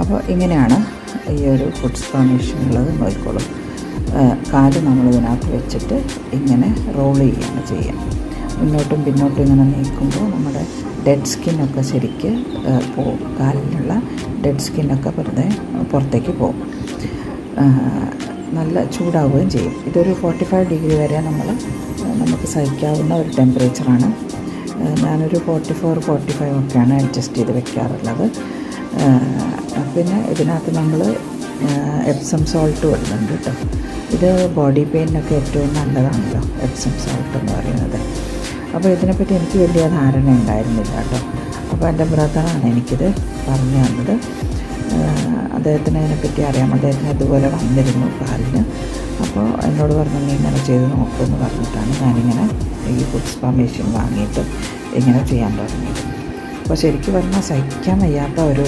അപ്പോൾ ഇങ്ങനെയാണ് ഈ ഒരു ഫുഡ് സ്പാ മെഷീനുള്ളത്. നോക്കിക്കോളും. കാല് നമ്മളിതിനകത്ത് വെച്ചിട്ട് ഇങ്ങനെ റോൾ ചെയ്യുകയാണ് ചെയ്യുക. മുന്നോട്ടും പിന്നോട്ടും ഇങ്ങനെ നീക്കുമ്പോൾ നമ്മുടെ ഡെഡ് സ്കിന്നൊക്കെ ശരിക്ക് പോവും. കാലിലുള്ള ഡെഡ് സ്കിന്നൊക്കെ വെറുതെ പുറത്തേക്ക് പോകും. നല്ല ചൂടാവുകയും ചെയ്യും. ഇതൊരു 45 ഡിഗ്രി വരെ നമുക്ക് സഹിക്കാവുന്ന ഒരു ടെമ്പറേച്ചറാണ്. ഞാനൊരു 44-45 ഒക്കെയാണ് അഡ്ജസ്റ്റ് ചെയ്ത് വെക്കാറുള്ളത്. പിന്നെ ഇതിനകത്ത് നമ്മൾ എപ്സം സോൾട്ട് ഇടുന്നുണ്ട് കേട്ടോ. ഇത് ബോഡി പെയിനൊക്കെ ഏറ്റവും നല്ലതാണല്ലോ എപ്സം സോൾട്ട് എന്ന് പറയുന്നത്. അപ്പോൾ ഇതിനെപ്പറ്റി എനിക്ക് വലിയ ധാരണ ഉണ്ടായിരുന്നില്ല കേട്ടോ. അപ്പോൾ എൻ്റെ ബ്രദറാണ് എനിക്കിത് പറഞ്ഞു തന്നത്. അദ്ദേഹത്തിന് അതിനെപ്പറ്റി അറിയാം. അദ്ദേഹത്തിന് ഇതുപോലെ വന്നിരുന്നു കാലിന്. അപ്പോൾ എന്നോട് പറഞ്ഞു നീ ഇങ്ങനെ ചെയ്ത് നോക്കുമെന്ന് പറഞ്ഞിട്ടാണ് ഞാനിങ്ങനെ ഈ ഫുഡ് സ്പാ മെഷീൻ വാങ്ങിയിട്ട് ഇങ്ങനെ ചെയ്യാൻ തുടങ്ങിയത്. അപ്പോൾ ശരിക്കും പറഞ്ഞാൽ സഹിക്കാൻ വയ്യാത്ത ഒരു